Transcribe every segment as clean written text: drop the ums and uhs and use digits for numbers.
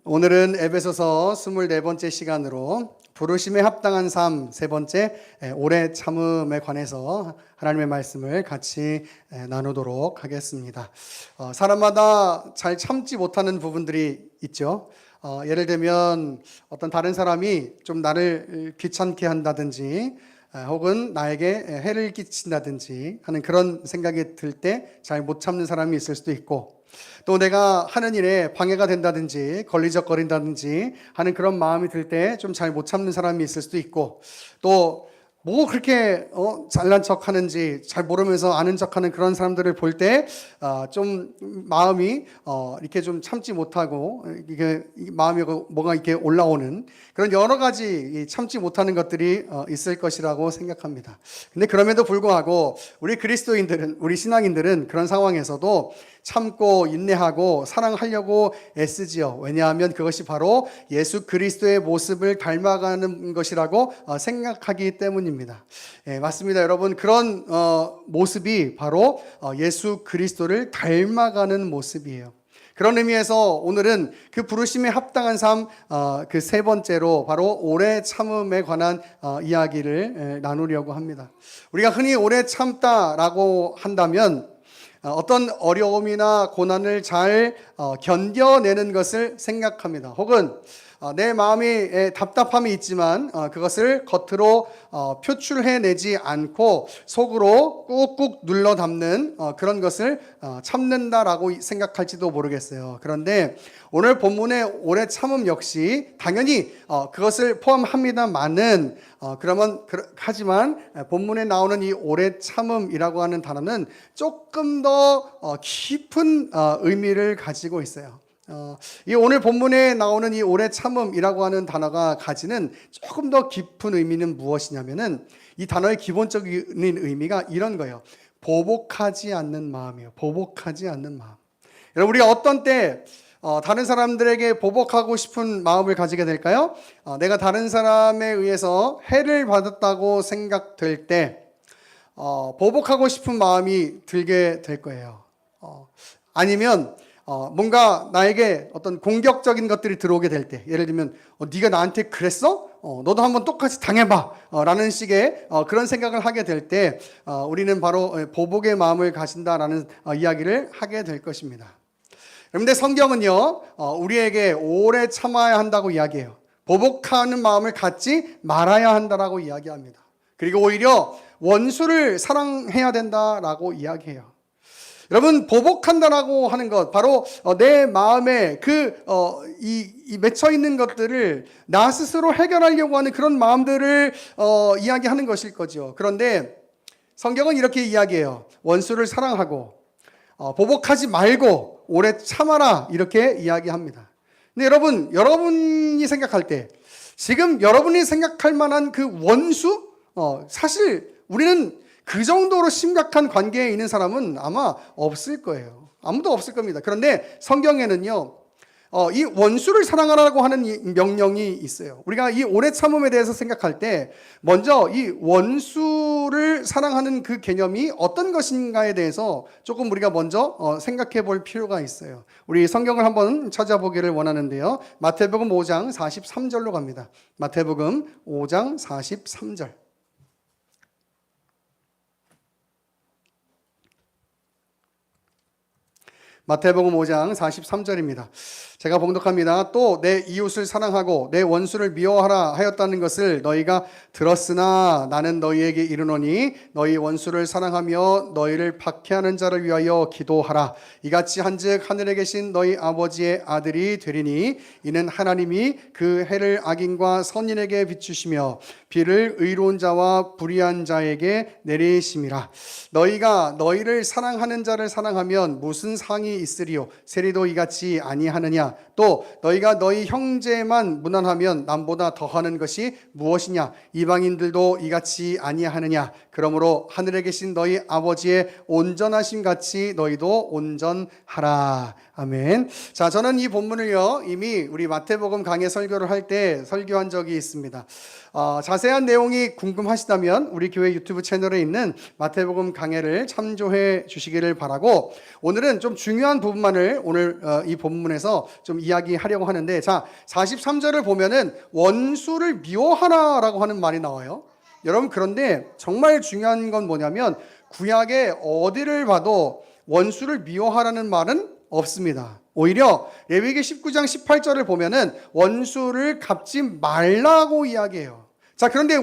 오늘은 에베소서 24번째 시간으로 부르심에 합당한 삶 세 번째 오래 참음에 관해서 하나님의 말씀을 같이 나누도록 하겠습니다. 사람마다 잘 참지 못하는 부분들이 있죠. 예를 들면 어떤 다른 사람이 좀 나를 귀찮게 한다든지 혹은 나에게 해를 끼친다든지 하는 그런 생각이 들 때 잘 못 참는 사람이 있을 수도 있고, 또 내가 하는 일에 방해가 된다든지 걸리적거린다든지 하는 그런 마음이 들 때 좀 잘 못 참는 사람이 있을 수도 있고, 또 뭐 그렇게 잘난 척 하는지 잘 모르면서 아는 척 하는 그런 사람들을 볼 때 좀 마음이 이렇게 좀 참지 못하고, 이게 마음이 뭐가 이렇게 올라오는 그런 여러 가지 참지 못하는 것들이 있을 것이라고 생각합니다. 근데 그럼에도 불구하고 우리 그리스도인들은, 우리 신앙인들은 그런 상황에서도 참고 인내하고 사랑하려고 애쓰지요. 왜냐하면 그것이 바로 예수 그리스도의 모습을 닮아가는 것이라고 생각하기 때문입니다. 맞습니다, 여러분. 그런 모습이 바로 예수 그리스도를 닮아가는 모습이에요. 그런 의미에서 오늘은 그 부르심에 합당한 삶 그 세 번째로 바로 오래 참음에 관한 이야기를 나누려고 합니다. 우리가 흔히 오래 참다라고 한다면 어떤 어려움이나 고난을 잘 견뎌내는 것을 생각합니다. 혹은 내 마음에 답답함이 있지만 그것을 겉으로 표출해내지 않고 속으로 꾹꾹 눌러 담는 그런 것을 참는다라고 생각할지도 모르겠어요. 그런데 오늘 본문의 오래 참음 역시 당연히 그것을 포함합니다만은 하지만 본문에 나오는 이 오래 참음이라고 하는 단어는 조금 더 깊은 의미를 가지고 있어요. 이 오늘 본문에 나오는 이 오래 참음이라고 하는 단어가 가지는 조금 더 깊은 의미는 무엇이냐면은, 이 단어의 기본적인 의미가 이런 거예요. 보복하지 않는 마음이에요. 보복하지 않는 마음. 여러분, 우리가 어떤 때 다른 사람들에게 보복하고 싶은 마음을 가지게 될까요? 내가 다른 사람에 의해서 해를 받았다고 생각될 때 보복하고 싶은 마음이 들게 될 거예요. 아니면 뭔가 나에게 어떤 공격적인 것들이 들어오게 될 때, 예를 들면 네가 나한테 그랬어? 너도 한번 똑같이 당해봐 라는 식의 그런 생각을 하게 될 때 우리는 바로 보복의 마음을 가진다라는 이야기를 하게 될 것입니다. 그런데 성경은요, 우리에게 오래 참아야 한다고 이야기해요. 보복하는 마음을 갖지 말아야 한다라고 이야기합니다. 그리고 오히려 원수를 사랑해야 된다라고 이야기해요. 여러분, 보복한다라고 하는 것, 바로 내 마음에 이 맺혀 있는 것들을 나 스스로 해결하려고 하는 그런 마음들을 이야기하는 것일 거죠. 그런데 성경은 이렇게 이야기해요. 원수를 사랑하고 보복하지 말고 오래 참아라, 이렇게 이야기합니다. 근데 여러분이 생각할 때, 지금 여러분이 생각할 만한 그 원수, 사실 우리는 그 정도로 심각한 관계에 있는 사람은 아마 없을 거예요. 아무도 없을 겁니다. 그런데 성경에는요, 이 원수를 사랑하라고 하는 이 명령이 있어요. 우리가 이 오래 참음에 대해서 생각할 때 먼저 이 원수를 사랑하는 그 개념이 어떤 것인가에 대해서 조금 우리가 먼저 생각해 볼 필요가 있어요. 우리 성경을 한번 찾아보기를 원하는데요. 마태복음 5장 43절로 갑니다. 마태복음 5장 43절. 마태복음 5장 43절입니다. 제가 봉독합니다. 또 내 이웃을 사랑하고 내 원수를 미워하라 하였다는 것을 너희가 들었으나 나는 너희에게 이르노니 너희 원수를 사랑하며 너희를 박해하는 자를 위하여 기도하라. 이같이 한즉 하늘에 계신 너희 아버지의 아들이 되리니 이는 하나님이 그 해를 악인과 선인에게 비추시며 비를 의로운 자와 불의한 자에게 내리심이라. 너희가 너희를 사랑하는 자를 사랑하면 무슨 상이 있으리요? 세리도 이같이 아니하느냐? 또 너희가 너희 형제만 무난하면 남보다 더하는 것이 무엇이냐? 이방인들도 이같이 아니하느냐? 그러므로 하늘에 계신 너희 아버지의 온전하심 같이 너희도 온전하라. 아멘. 자, 저는 이 본문을요 이미 우리 마태복음 강해 설교를 할 때 설교한 적이 있습니다. 자세한 내용이 궁금하시다면 우리 교회 유튜브 채널에 있는 마태복음 강해를 참조해 주시기를 바라고, 오늘은 좀 중요한 부분만을 오늘 이 본문에서 좀 이야기하려고 하는데, 자 43절을 보면은 원수를 미워하라라고 하는 말이 나와요. 여러분, 그런데 정말 중요한 건 뭐냐면 구약에 어디를 봐도 원수를 미워하라는 말은 없습니다. 오히려 레위기 19장 18절을 보면은 원수를 갚지 말라고 이야기해요. 자, 그런데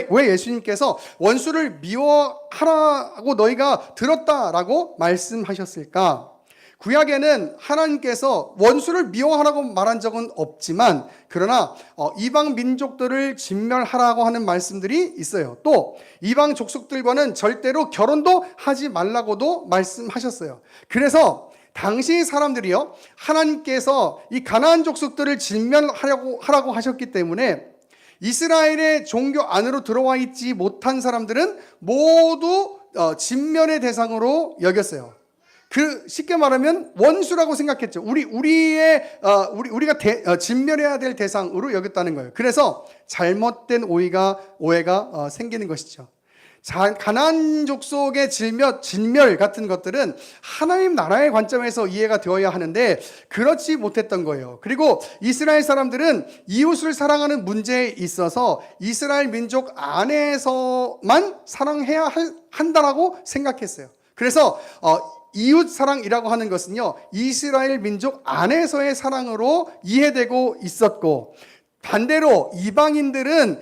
왜 예수님께서 원수를 미워하라고 너희가 들었다라고 말씀하셨을까? 구약에는 하나님께서 원수를 미워하라고 말한 적은 없지만, 그러나 이방 민족들을 진멸하라고 하는 말씀들이 있어요. 또 이방 족속들과는 절대로 결혼도 하지 말라고도 말씀하셨어요. 그래서 당시 사람들이요, 하나님께서 이 가나안 족속들을 진멸하라고 하셨기 때문에 이스라엘의 종교 안으로 들어와 있지 못한 사람들은 모두 진멸의 대상으로 여겼어요. 쉽게 말하면 원수라고 생각했죠. 우리가 진멸해야 될 대상으로 여겼다는 거예요. 그래서 잘못된 오해가 생기는 것이죠. 가나안 족속의 진멸 같은 것들은 하나님 나라의 관점에서 이해가 되어야 하는데 그렇지 못했던 거예요. 그리고 이스라엘 사람들은 이웃을 사랑하는 문제에 있어서 이스라엘 민족 안에서만 사랑해야 한다라고 생각했어요. 그래서 이웃 사랑이라고 하는 것은요, 이스라엘 민족 안에서의 사랑으로 이해되고 있었고, 반대로 이방인들은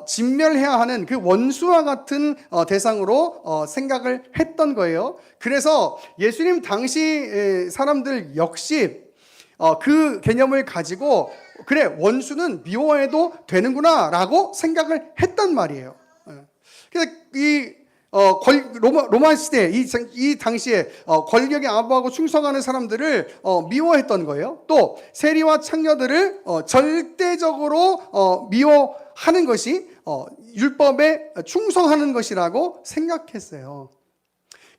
진멸해야 하는 그 원수와 같은 대상으로 생각을 했던 거예요. 그래서 예수님 당시 사람들 역시 그 개념을 가지고, 그래, 원수는 미워해도 되는구나 라고 생각을 했단 말이에요. 그래서 로마 시대 이 당시에 권력에 아부하고 충성하는 사람들을 미워했던 거예요. 또 세리와 창녀들을 절대적으로 미워하는 것이 율법에 충성하는 것이라고 생각했어요.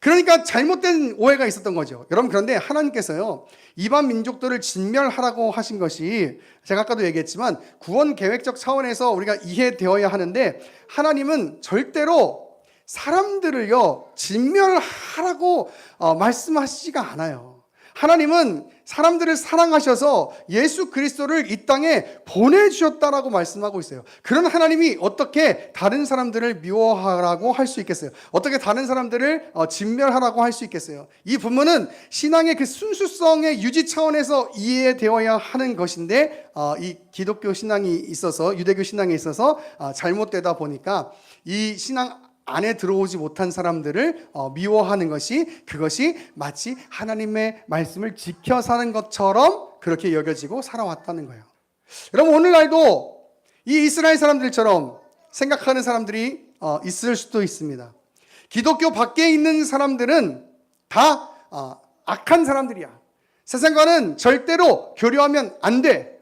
그러니까 잘못된 오해가 있었던 거죠. 여러분, 그런데 하나님께서요, 이방 민족들을 진멸하라고 하신 것이 제가 아까도 얘기했지만 구원 계획적 차원에서 우리가 이해되어야 하는데, 하나님은 절대로 사람들을요 진멸하라고 말씀하시지가 않아요. 하나님은 사람들을 사랑하셔서 예수 그리스도를 이 땅에 보내주셨다라고 말씀하고 있어요. 그런 하나님이 어떻게 다른 사람들을 미워하라고 할 수 있겠어요? 어떻게 다른 사람들을 진멸하라고 할 수 있겠어요? 이 부분은 신앙의 그 순수성의 유지 차원에서 이해되어야 하는 것인데, 이 기독교 신앙이 있어서, 유대교 신앙에 있어서 잘못되다 보니까 이 신앙 안에 들어오지 못한 사람들을 미워하는 그것이 마치 하나님의 말씀을 지켜 사는 것처럼 그렇게 여겨지고 살아왔다는 거예요. 여러분, 오늘날도 이 이스라엘 사람들처럼 생각하는 사람들이 있을 수도 있습니다. 기독교 밖에 있는 사람들은 다 악한 사람들이야. 세상과는 절대로 교류하면 안 돼.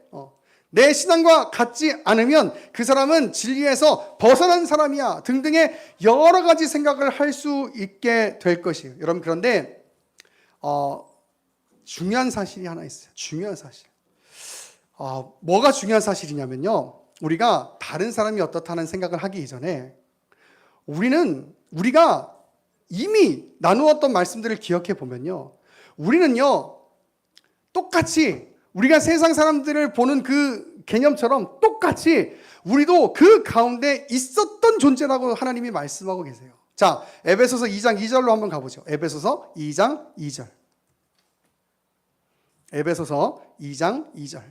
내 신앙과 같지 않으면 그 사람은 진리에서 벗어난 사람이야 등등의 여러 가지 생각을 할 수 있게 될 것이에요. 여러분, 그런데 중요한 사실이 하나 있어요. 중요한 사실. 뭐가 중요한 사실이냐면요, 우리가 다른 사람이 어떻다는 생각을 하기 이전에 우리가 이미 나누었던 말씀들을 기억해 보면요, 우리는요 똑같이 우리가 세상 사람들을 보는 그 개념처럼 똑같이 우리도 그 가운데 있었던 존재라고 하나님이 말씀하고 계세요. 자, 에베소서 2장 2절로 한번 가보죠. 에베소서 2장 2절. 에베소서 2장 2절.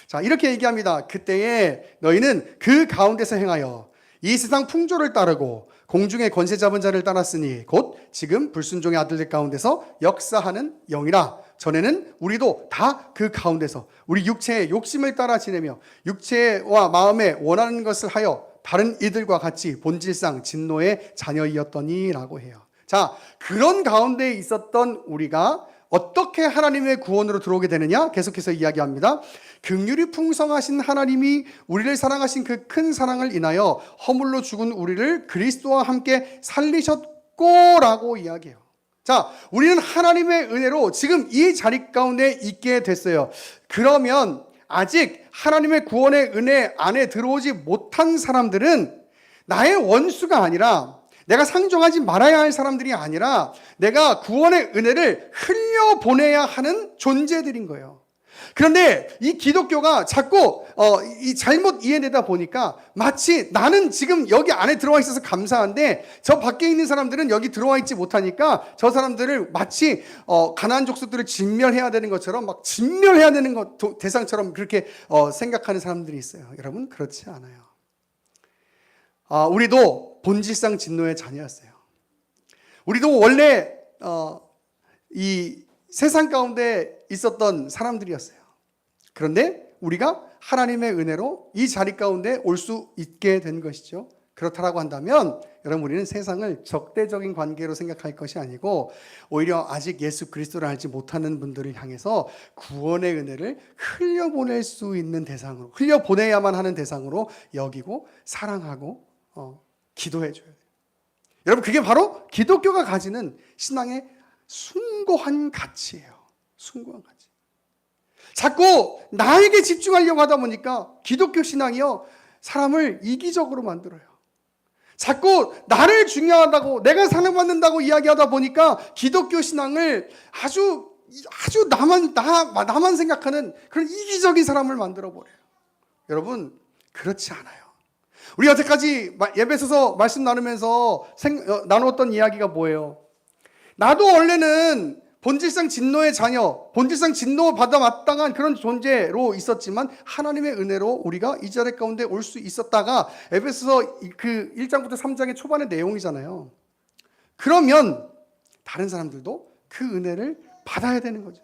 자, 이렇게 얘기합니다. 그때에 너희는 그 가운데서 행하여 이 세상 풍조를 따르고 공중의 권세 잡은 자를 따랐으니 곧 지금 불순종의 아들들 가운데서 역사하는 영이라. 전에는 우리도 다 그 가운데서 우리 육체의 욕심을 따라 지내며 육체와 마음에 원하는 것을 하여 다른 이들과 같이 본질상 진노의 자녀이었더니 라고 해요. 자, 그런 가운데 있었던 우리가 어떻게 하나님의 구원으로 들어오게 되느냐? 계속해서 이야기합니다. 긍휼이 풍성하신 하나님이 우리를 사랑하신 그 큰 사랑을 인하여 허물로 죽은 우리를 그리스도와 함께 살리셨고라고 이야기해요. 자, 우리는 하나님의 은혜로 지금 이 자리 가운데 있게 됐어요. 그러면 아직 하나님의 구원의 은혜 안에 들어오지 못한 사람들은 나의 원수가 아니라, 내가 상종하지 말아야 할 사람들이 아니라 내가 구원의 은혜를 흘려보내야 하는 존재들인 거예요. 그런데 이 기독교가 자꾸 이 잘못 이해되다 보니까 마치 나는 지금 여기 안에 들어와 있어서 감사한데 저 밖에 있는 사람들은 여기 들어와 있지 못하니까 저 사람들을 마치 가나안 족속들을 진멸해야 되는 것처럼 막 진멸해야 되는 것 대상처럼 그렇게 생각하는 사람들이 있어요. 여러분, 그렇지 않아요. 우리도 본질상 진노의 자녀였어요. 우리도 원래 이 세상 가운데 있었던 사람들이었어요. 그런데 우리가 하나님의 은혜로 이 자리 가운데 올 수 있게 된 것이죠. 그렇다라고 한다면 여러분, 우리는 세상을 적대적인 관계로 생각할 것이 아니고 오히려 아직 예수 그리스도를 알지 못하는 분들을 향해서 구원의 은혜를 흘려보낼 수 있는 대상으로, 흘려보내야만 하는 대상으로 여기고 사랑하고 기도해 줘야 돼요. 여러분, 그게 바로 기독교가 가지는 신앙의 숭고한 가치예요. 숭고한 가치. 자꾸 나에게 집중하려고 하다 보니까 기독교 신앙이요, 사람을 이기적으로 만들어요. 자꾸 나를 중요하다고, 내가 사랑받는다고 이야기하다 보니까 기독교 신앙을 아주 나만 생각하는 그런 이기적인 사람을 만들어 버려요. 여러분, 그렇지 않아요. 우리 여태까지 예배에서 말씀 나누면서 나누었던 이야기가 뭐예요? 나도 원래는 본질상 진노의 자녀, 본질상 진노받아 마땅한 그런 존재로 있었지만 하나님의 은혜로 우리가 이 자리 가운데 올 수 있었다가 에베소서 그 1장부터 3장의 초반의 내용이잖아요. 그러면 다른 사람들도 그 은혜를 받아야 되는 거죠.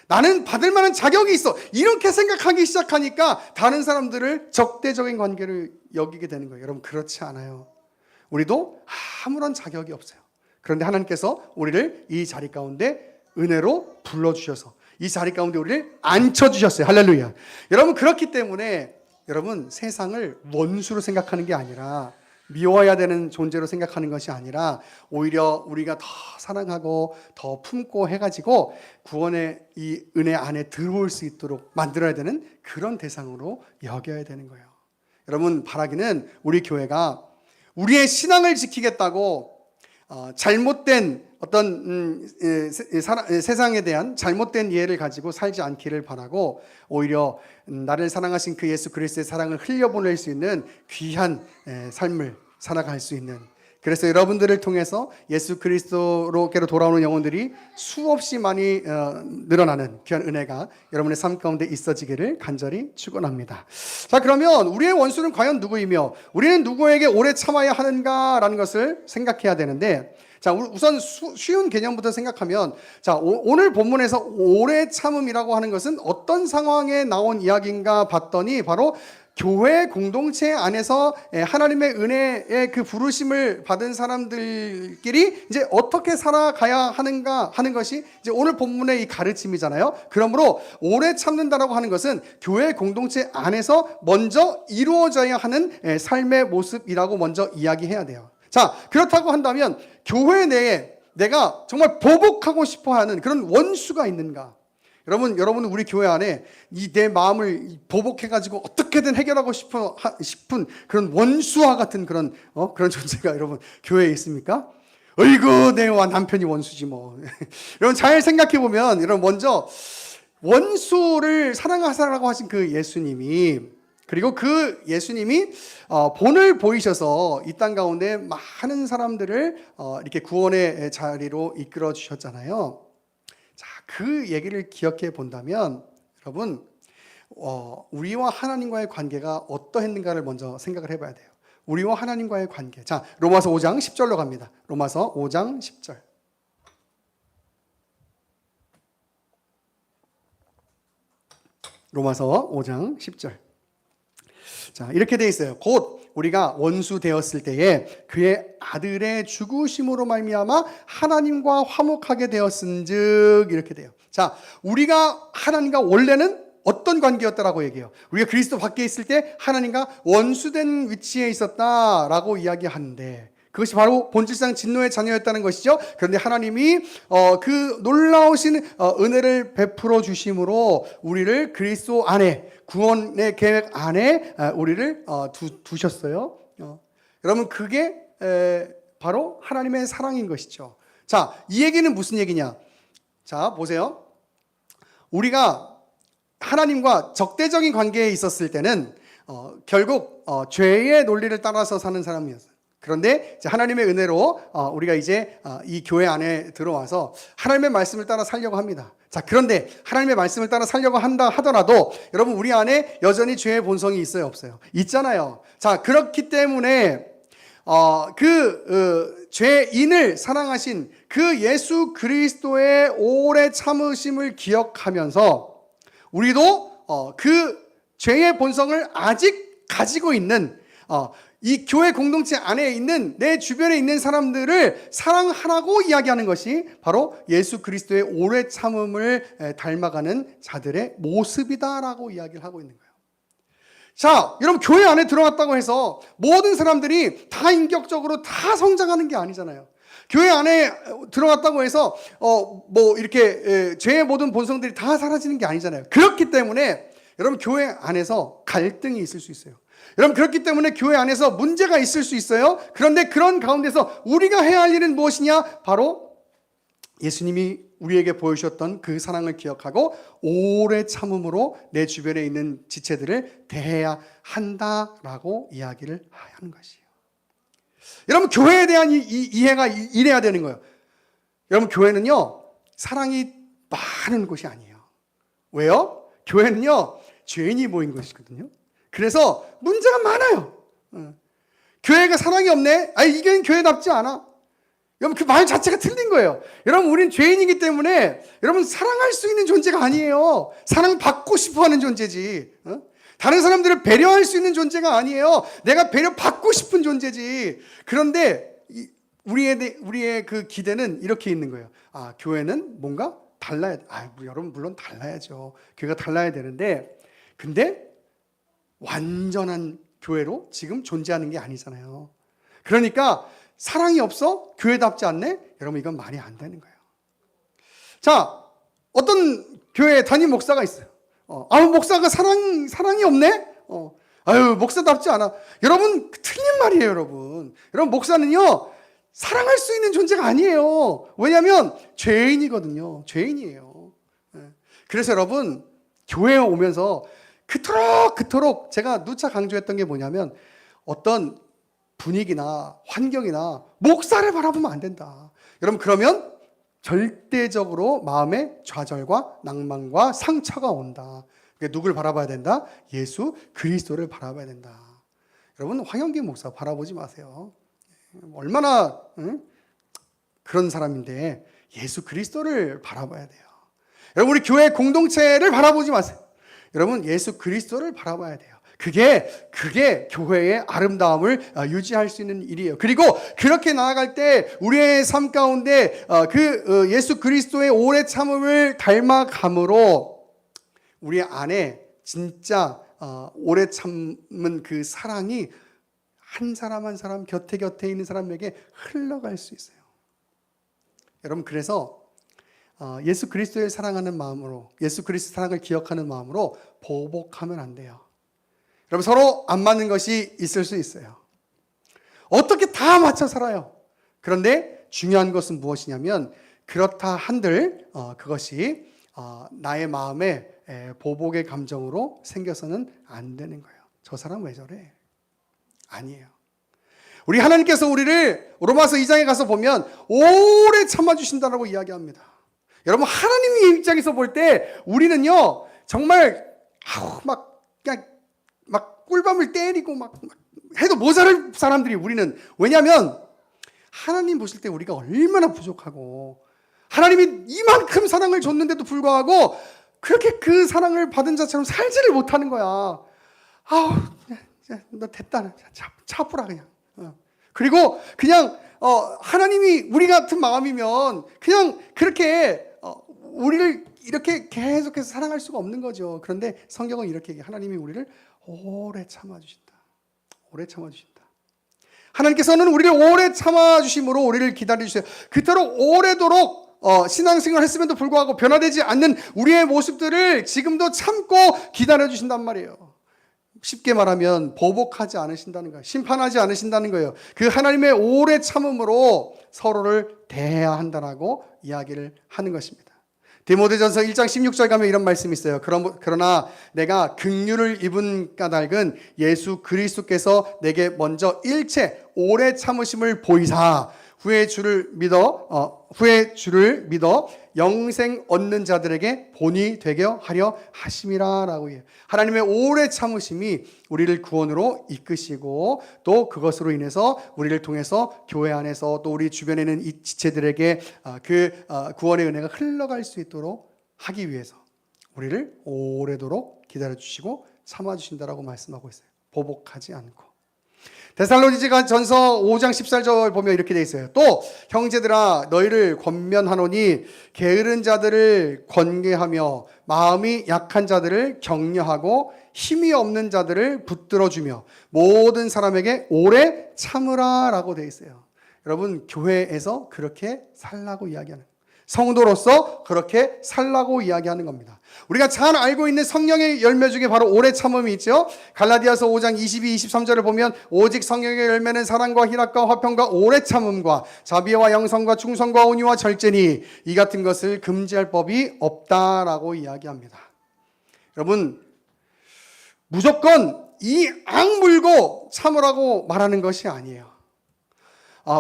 나는 받을 만한 자격이 있어, 이렇게 생각하기 시작하니까 다른 사람들을 적대적인 관계를 여기게 되는 거예요. 여러분, 그렇지 않아요. 우리도 아무런 자격이 없어요. 그런데 하나님께서 우리를 이 자리 가운데 은혜로 불러주셔서 이 자리 가운데 우리를 앉혀주셨어요. 할렐루야. 여러분, 그렇기 때문에 여러분, 세상을 원수로 생각하는 게 아니라, 미워해야 되는 존재로 생각하는 것이 아니라 오히려 우리가 더 사랑하고 더 품고 해가지고 구원의 이 은혜 안에 들어올 수 있도록 만들어야 되는 그런 대상으로 여겨야 되는 거예요. 여러분, 바라기는 우리 교회가 우리의 신앙을 지키겠다고 잘못된 어떤 세상에 대한 잘못된 이해를 가지고 살지 않기를 바라고, 오히려 나를 사랑하신 그 예수 그리스도의 사랑을 흘려보낼 수 있는 귀한 삶을 살아갈 수 있는, 그래서 여러분들을 통해서 예수 그리스도로께로 돌아오는 영혼들이 수없이 많이 늘어나는 귀한 은혜가 여러분의 삶 가운데 있어지기를 간절히 축원합니다. 자, 그러면 우리의 원수는 과연 누구이며 우리는 누구에게 오래 참아야 하는가라는 것을 생각해야 되는데, 자, 우선 쉬운 개념부터 생각하면, 자, 오늘 본문에서 오래 참음이라고 하는 것은 어떤 상황에 나온 이야기인가 봤더니 바로 교회 공동체 안에서 하나님의 은혜의 그 부르심을 받은 사람들끼리 이제 어떻게 살아가야 하는가 하는 것이 이제 오늘 본문의 이 가르침이잖아요. 그러므로 오래 참는다라고 하는 것은 교회 공동체 안에서 먼저 이루어져야 하는 삶의 모습이라고 먼저 이야기해야 돼요. 자, 그렇다고 한다면 교회 내에 내가 정말 보복하고 싶어 하는 그런 원수가 있는가? 여러분은 우리 교회 안에 이 내 마음을 보복해가지고 어떻게든 해결하고 싶은 그런 원수와 같은 그런 존재가 여러분 교회에 있습니까? 어이구, 내 남편이 원수지 뭐. 여러분, 잘 생각해 보면, 여러분, 먼저 원수를 사랑하사라고 하신 그 예수님이, 그리고 그 예수님이 본을 보이셔서 이 땅 가운데 많은 사람들을 이렇게 구원의 자리로 이끌어 주셨잖아요. 자, 그 얘기를 기억해 본다면 여러분, 우리와 하나님과의 관계가 어떠했는가를 먼저 생각을 해봐야 돼요. 우리와 하나님과의 관계. 자, 로마서 5장 10절로 갑니다. 로마서 5장 10절. 로마서 5장 10절. 자, 이렇게 돼 있어요. 곧 우리가 원수 되었을 때에 그의 아들의 죽으심으로 말미암아 하나님과 화목하게 되었은즉 이렇게 돼요. 자, 우리가 하나님과 원래는 어떤 관계였다라고 얘기해요. 우리가 그리스도 밖에 있을 때 하나님과 원수된 위치에 있었다라고 이야기하는데 그것이 바로 본질상 진노의 자녀였다는 것이죠. 그런데 하나님이 그 놀라우신 은혜를 베풀어 주심으로 우리를 그리스도 안에 구원의 계획 안에 우리를 두셨어요. 여러분 그게 바로 하나님의 사랑인 것이죠. 자, 이 얘기는 무슨 얘기냐? 자, 보세요. 우리가 하나님과 적대적인 관계에 있었을 때는 결국 죄의 논리를 따라서 사는 사람이었어요. 그런데 이제 하나님의 은혜로 우리가 이제 이 교회 안에 들어와서 하나님의 말씀을 따라 살려고 합니다. 자, 그런데 하나님의 말씀을 따라 살려고 한다 하더라도 여러분 우리 안에 여전히 죄의 본성이 있어요, 없어요? 있잖아요. 자, 그렇기 때문에 죄인을 사랑하신 그 예수 그리스도의 오래 참으심을 기억하면서 우리도 그 죄의 본성을 아직 가지고 있는 이 교회 공동체 안에 있는 내 주변에 있는 사람들을 사랑하라고 이야기하는 것이 바로 예수 그리스도의 오래 참음을 닮아가는 자들의 모습이다라고 이야기를 하고 있는 거예요. 자, 여러분 교회 안에 들어왔다고 해서 모든 사람들이 다 인격적으로 다 성장하는 게 아니잖아요. 교회 안에 들어갔다고 해서 이렇게 죄의 모든 본성들이 다 사라지는 게 아니잖아요. 그렇기 때문에 여러분 교회 안에서 갈등이 있을 수 있어요. 여러분 그렇기 때문에 교회 안에서 문제가 있을 수 있어요. 그런데 그런 가운데서 우리가 해야 할 일은 무엇이냐? 바로 예수님이 우리에게 보여주셨던 그 사랑을 기억하고 오래 참음으로 내 주변에 있는 지체들을 대해야 한다라고 이야기를 하는 것이에요. 여러분 교회에 대한 이해가 이래야 되는 거예요. 여러분 교회는요 사랑이 많은 곳이 아니에요. 왜요? 교회는요 죄인이 모인 곳이거든요. 그래서 문제가 많아요. 교회가 사랑이 없네? 이게 교회답지 않아. 여러분 그 말 자체가 틀린 거예요. 여러분 우린 죄인이기 때문에 여러분 사랑할 수 있는 존재가 아니에요. 사랑받고 싶어하는 존재지. 다른 사람들을 배려할 수 있는 존재가 아니에요. 내가 배려받고 싶은 존재지. 그런데 우리의 그 기대는 이렇게 있는 거예요. 교회는 뭔가 달라야 돼. 여러분 물론 달라야죠. 교회가 달라야 되는데 근데 완전한 교회로 지금 존재하는 게 아니잖아요. 그러니까 사랑이 없어? 교회답지 않네? 여러분 이건 말이 안 되는 거예요. 자, 어떤 교회 담임 목사가 있어요. 목사가 사랑이 없네? 목사답지 않아. 여러분 틀린 말이에요, 여러분. 여러분 목사는요 사랑할 수 있는 존재가 아니에요. 왜냐하면 죄인이거든요. 죄인이에요. 그래서 여러분 교회에 오면서 그토록 제가 누차 강조했던 게 뭐냐면 어떤 분위기나 환경이나 목사를 바라보면 안 된다. 여러분 그러면 절대적으로 마음에 좌절과 낭만과 상처가 온다. 누굴 바라봐야 된다? 예수 그리스도를 바라봐야 된다. 여러분 황영기 목사 바라보지 마세요. 얼마나 그런 사람인데 예수 그리스도를 바라봐야 돼요. 여러분 우리 교회 공동체를 바라보지 마세요. 여러분 예수 그리스도를 바라봐야 돼요. 그게 교회의 아름다움을 유지할 수 있는 일이에요. 그리고 그렇게 나아갈 때 우리의 삶 가운데 예수 그리스도의 오래 참음을 닮아감으로 우리 안에 진짜 오래 참은 그 사랑이 한 사람 한 사람 곁에 있는 사람에게 흘러갈 수 있어요. 여러분 그래서 예수 그리스도를 사랑하는 마음으로 예수 그리스도 사랑을 기억하는 마음으로 보복하면 안 돼요. 여러분 서로 안 맞는 것이 있을 수 있어요. 어떻게 다 맞춰 살아요. 그런데 중요한 것은 무엇이냐면 그렇다 한들 그것이 나의 마음에 보복의 감정으로 생겨서는 안 되는 거예요. 저 사람 왜 저래? 아니에요. 우리 하나님께서 우리를 로마서 2장에 가서 보면 오래 참아주신다라고 이야기합니다. 여러분 하나님의 입장에서 볼 때 우리는요 정말 막 꿀밤을 때리고 막 해도 모자랄 사람들이 우리는. 왜냐하면 하나님 보실 때 우리가 얼마나 부족하고 하나님이 이만큼 사랑을 줬는데도 불구하고 그렇게 그 사랑을 받은 자처럼 살지를 못하는 거야. 너 됐다. 차뿌라 그냥. 그리고 그냥 하나님이 우리 같은 마음이면 그냥 그렇게 우리를 이렇게 계속해서 사랑할 수가 없는 거죠. 그런데 성경은 이렇게 얘기해요. 하나님이 우리를 오래 참아주신다. 오래 참아주신다. 하나님께서는 우리를 오래 참아주심으로 우리를 기다려주세요. 그토록 오래도록 신앙생활을 했음에도 불구하고 변화되지 않는 우리의 모습들을 지금도 참고 기다려주신단 말이에요. 쉽게 말하면 보복하지 않으신다는 거예요. 심판하지 않으신다는 거예요. 그 하나님의 오래 참음으로 서로를 대해야 한다라고 이야기를 하는 것입니다. 디모데전서 1장 16절 가면 이런 말씀이 있어요. 그러나 내가 긍휼을 입은 까닭은 예수 그리스도께서 내게 먼저 일체 오래 참으심을 보이사 후에 주를 믿어 영생 얻는 자들에게 본이 되게 하려 하심이라라고 해요. 하나님의 오래 참으심이 우리를 구원으로 이끄시고 또 그것으로 인해서 우리를 통해서 교회 안에서 또 우리 주변에 있는 이 지체들에게 그 구원의 은혜가 흘러갈 수 있도록 하기 위해서 우리를 오래도록 기다려주시고 참아주신다라고 말씀하고 있어요. 보복하지 않고. 데살로니가 전서 5장 14절 보면 이렇게 돼 있어요. 또 형제들아 너희를 권면하노니 게으른 자들을 권계하며 마음이 약한 자들을 격려하고 힘이 없는 자들을 붙들어주며 모든 사람에게 오래 참으라라고 돼 있어요. 여러분 교회에서 그렇게 살라고 이야기하는 거예요. 성도로서 그렇게 살라고 이야기하는 겁니다. 우리가 잘 알고 있는 성령의 열매 중에 바로 오래 참음이 있죠. 갈라디아서 5장 22, 23절을 보면 오직 성령의 열매는 사랑과 희락과 화평과 오래 참음과 자비와 영성과 충성과 온유와 절제니 이 같은 것을 금지할 법이 없다라고 이야기합니다. 여러분 무조건 이 악물고 참으라고 말하는 것이 아니에요.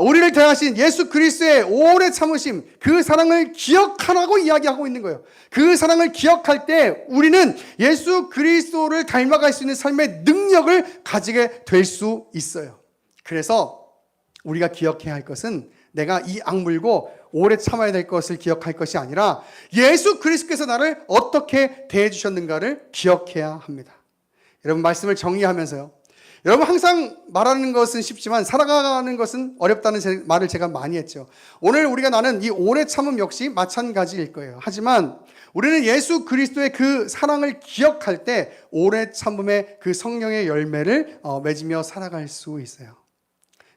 우리를 대하신 예수 그리스도의 오래 참으심, 그 사랑을 기억하라고 이야기하고 있는 거예요. 그 사랑을 기억할 때 우리는 예수 그리스도를 닮아갈 수 있는 삶의 능력을 가지게 될 수 있어요. 그래서 우리가 기억해야 할 것은 내가 이 악물고 오래 참아야 될 것을 기억할 것이 아니라 예수 그리스도께서 나를 어떻게 대해 주셨는가를 기억해야 합니다. 여러분 말씀을 정리하면서요. 여러분 항상 말하는 것은 쉽지만 살아가는 것은 어렵다는 말을 제가 많이 했죠. 오늘 우리가 나는 이 오래 참음 역시 마찬가지일 거예요. 하지만 우리는 예수 그리스도의 그 사랑을 기억할 때 오래 참음의 그 성령의 열매를 맺으며 살아갈 수 있어요.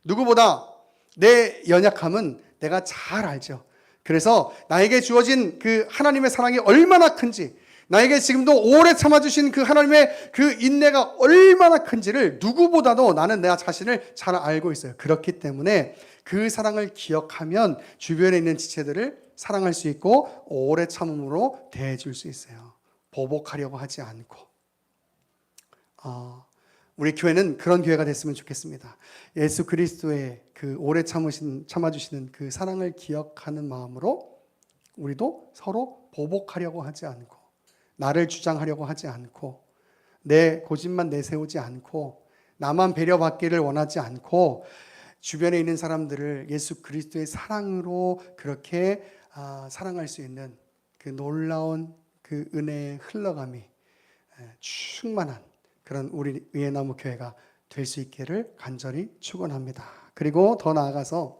누구보다 내 연약함은 내가 잘 알죠. 그래서 나에게 주어진 그 하나님의 사랑이 얼마나 큰지, 나에게 지금도 오래 참아주신 그 하나님의 그 인내가 얼마나 큰지를 누구보다도 나는 내 자신을 잘 알고 있어요. 그렇기 때문에 그 사랑을 기억하면 주변에 있는 지체들을 사랑할 수 있고 오래 참음으로 대해줄 수 있어요. 보복하려고 하지 않고. 우리 교회는 그런 교회가 됐으면 좋겠습니다. 예수 그리스도의 그 오래 참아주시는 그 사랑을 기억하는 마음으로 우리도 서로 보복하려고 하지 않고 나를 주장하려고 하지 않고 내 고집만 내세우지 않고 나만 배려받기를 원하지 않고 주변에 있는 사람들을 예수 그리스도의 사랑으로 그렇게 사랑할 수 있는 그 놀라운 그 은혜의 흘러감이 충만한 그런 우리 의회나무 교회가 될 수 있기를 간절히 축원합니다. 그리고 더 나아가서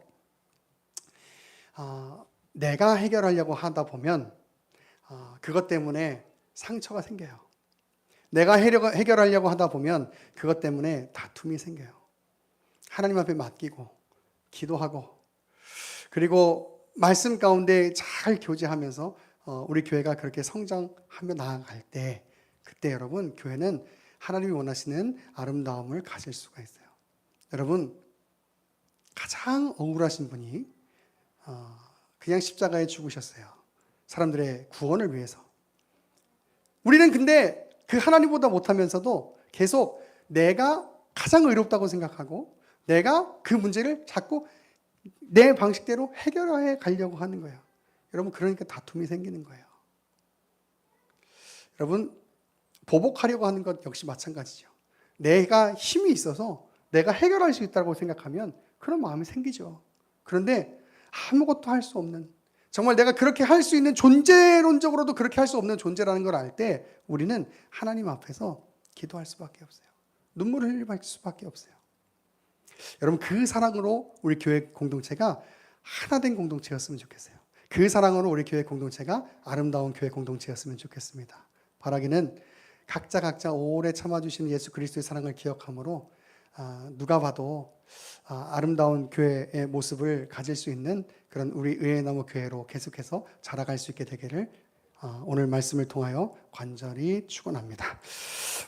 내가 해결하려고 하다 보면 그것 때문에 상처가 생겨요. 내가 해결하려고 하다 보면 그것 때문에 다툼이 생겨요. 하나님 앞에 맡기고 기도하고 그리고 말씀 가운데 잘 교제하면서 우리 교회가 그렇게 성장하며 나아갈 때 그때 여러분 교회는 하나님이 원하시는 아름다움을 가질 수가 있어요. 여러분 가장 억울하신 분이 그냥 십자가에 죽으셨어요. 사람들의 구원을 위해서. 우리는 근데 그 하나님보다 못하면서도 계속 내가 가장 의롭다고 생각하고 내가 그 문제를 자꾸 내 방식대로 해결해 가려고 하는 거예요. 여러분 그러니까 다툼이 생기는 거예요. 여러분 보복하려고 하는 것 역시 마찬가지죠. 내가 힘이 있어서 내가 해결할 수 있다고 생각하면 그런 마음이 생기죠. 그런데 아무것도 할 수 없는 정말 내가 그렇게 할 수 있는 존재론적으로도 그렇게 할 수 없는 존재라는 걸 알 때 우리는 하나님 앞에서 기도할 수밖에 없어요. 눈물을 흘릴 수밖에 없어요. 여러분, 그 사랑으로 우리 교회 공동체가 하나된 공동체였으면 좋겠어요. 그 사랑으로 우리 교회 공동체가 아름다운 교회 공동체였으면 좋겠습니다. 바라기는 각자 오래 참아주시는 예수 그리스도의 사랑을 기억함으로 누가 봐도 아름다운 교회의 모습을 가질 수 있는 그런 우리 의회나무 교회로 계속해서 자라갈 수 있게 되기를 오늘 말씀을 통하여 간절히 축원합니다.